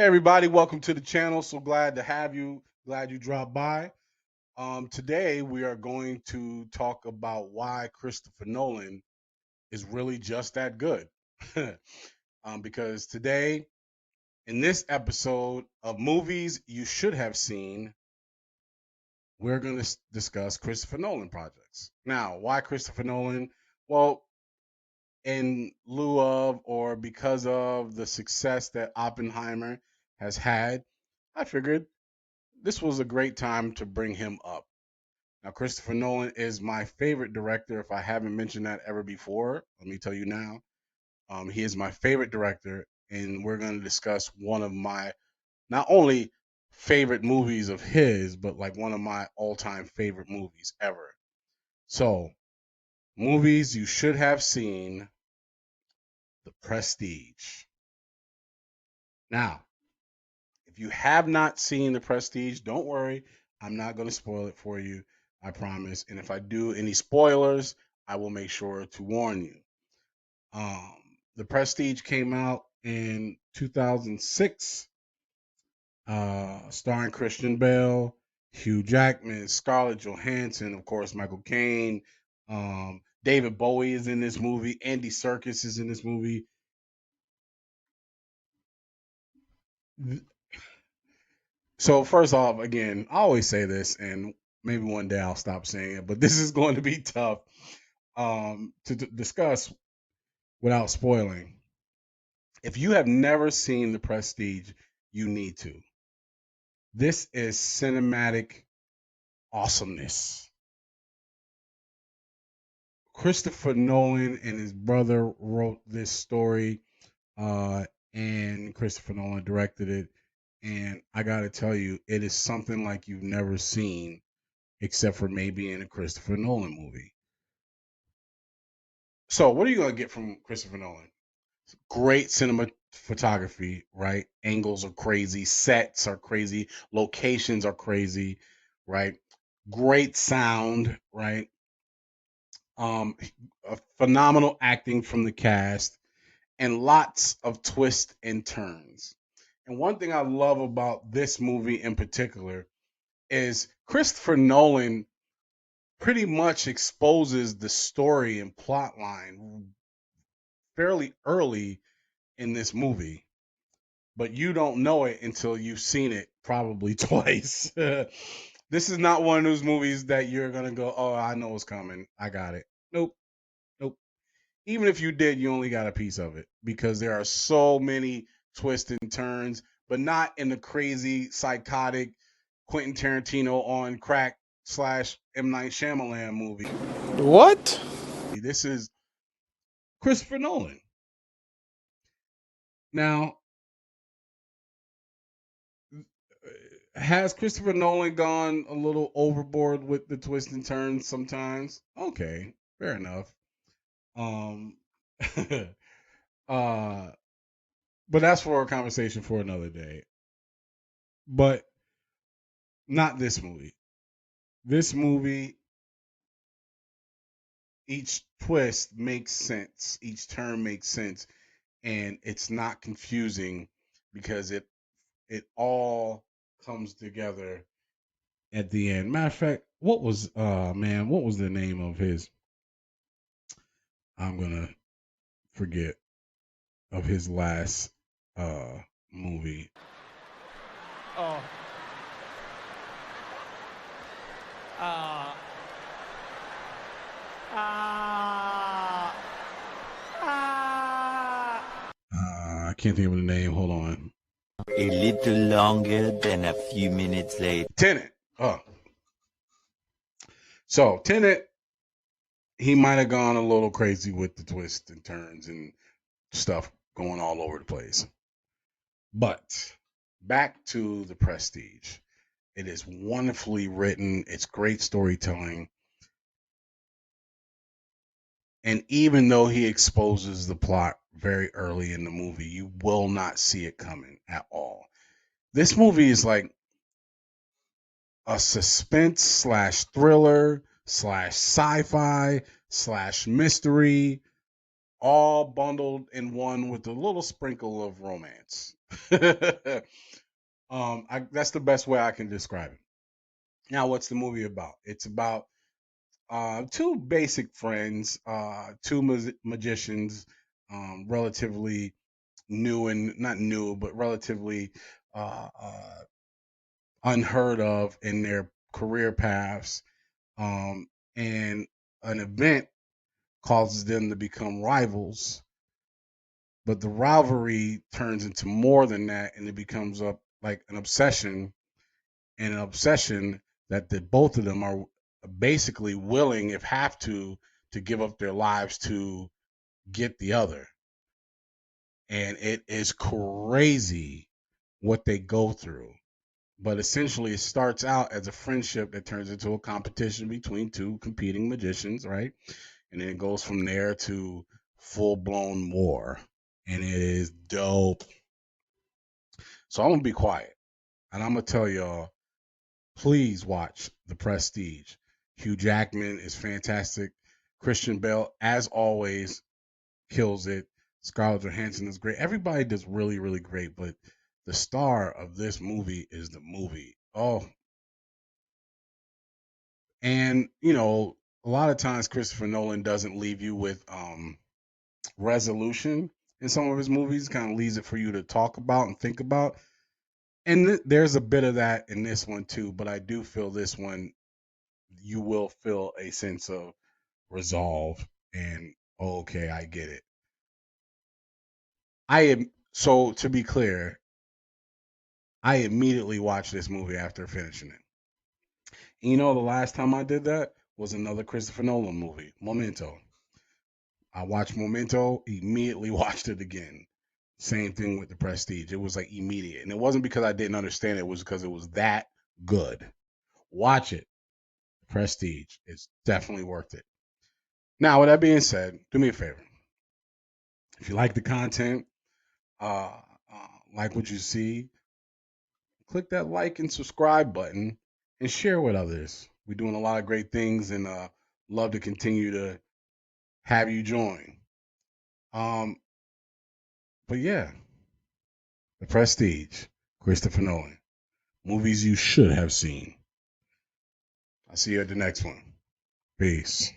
Everybody, welcome to the channel. So glad to have you. Glad you dropped by. Today we are going to talk about why Christopher Nolan is really just that good. Because today, in this episode of movies you should have seen, we're going to discuss Christopher Nolan projects. Now, why Christopher Nolan? Well, in lieu of or because of the success that Oppenheimer has had, I figured this was a great time to bring him up. Now, Christopher Nolan is my favorite director. If I haven't mentioned that ever before, let me tell you now. He is my favorite director, and we're going to discuss one of my not only favorite movies of his, but like one of my all-time favorite movies ever. So, movies you should have seen: The Prestige. Now, if you have not seen The Prestige, don't worry. I'm not going to spoil it for you. I promise. And if I do any spoilers, I will make sure to warn you. Um, the Prestige came out in 2006, starring Christian Bale, Hugh Jackman, Scarlett Johansson, of course, Michael Caine. David Bowie is in this movie. Andy Serkis is in this movie. So first off, again, I always say this, and maybe one day I'll stop saying it, but this is going to be tough to discuss without spoiling. If you have never seen The Prestige, you need to. This is cinematic awesomeness. Christopher Nolan and his brother wrote this story, and Christopher Nolan directed it. And I got to tell you, it is something like you've never seen, except for maybe in a Christopher Nolan movie. So, what are you going to get from Christopher Nolan? Great cinematography, right? Angles are crazy, sets are crazy, locations are crazy, right? Great sound, right? Um, Phenomenal acting from the cast, and lots of twists and turns. And one thing I love about this movie in particular is Christopher Nolan pretty much exposes the story and plot line fairly early in this movie, but you don't know it until you've seen it probably twice. This is not one of those movies that you're gonna go, "Oh, I know what's coming. I got it." Nope, nope. Even if you did, you only got a piece of it because there are so many twists and turns, but not in the crazy, psychotic Quentin Tarantino on crack slash M Night Shyamalan movie. What? This is Christopher Nolan. Now, has Christopher Nolan gone a little overboard with the twists and turns sometimes? Okay, fair enough. Um, uh, but that's for a conversation for another day. But not this movie. This movie, each twist makes sense, each turn makes sense, and it's not confusing because it all comes together at the end. Matter of fact, what was the name of his? I'm gonna forget of his last movie. Oh. Uh. Uh. I can't think of the name. Hold on. A little longer than a few minutes later. Tenet. Oh. So Tenet, he might have gone a little crazy with the twists and turns and stuff going all over the place. But back to The Prestige. It is wonderfully written. It's great storytelling. And even though he exposes the plot very early in the movie, you will not see it coming at all. This movie is like a suspense slash thriller slash sci-fi slash mystery all bundled in one with a little sprinkle of romance. That's the best way I can describe it. Now, what's the movie about? It's about two basic friends, two magicians, relatively new and not new, but relatively unheard of in their career paths. And an event causes them to become rivals, but the rivalry turns into more than that, and it becomes like an obsession, and an obsession that the both of them are basically willing, if have to give up their lives to get the other. And it is crazy what they go through. But essentially, it starts out as a friendship that turns into a competition between two competing magicians, right? And then it goes from there to full blown war. And it is dope. So I'm going to be quiet. And I'm going to tell y'all, please watch The Prestige. Hugh Jackman is fantastic. Christian Bale, as always, kills it. Scarlett Johansson is great. Everybody does really, really great. But the star of this movie is the movie. Oh, and a lot of times Christopher Nolan doesn't leave you with resolution in some of his movies. Kind of leaves it for you to talk about and think about. And there's a bit of that in this one too. But I do feel this one, you will feel a sense of resolve and, oh, okay, I get it. I am so to be clear, I immediately watched this movie after finishing it. And the last time I did that was another Christopher Nolan movie, Memento. I watched Memento, immediately watched it again. Same thing with The Prestige. It was like immediate. And it wasn't because I didn't understand it, it was because it was that good. Watch it. Prestige. It's definitely worth it. Now, with that being said, do me a favor. If you like the content, uh, like what you see, click that like and subscribe button and share with others. We're doing a lot of great things and love to continue to have you join. Um, but yeah, The Prestige, Christopher Nolan. Movies you should have seen. I'll see you at the next one. Peace.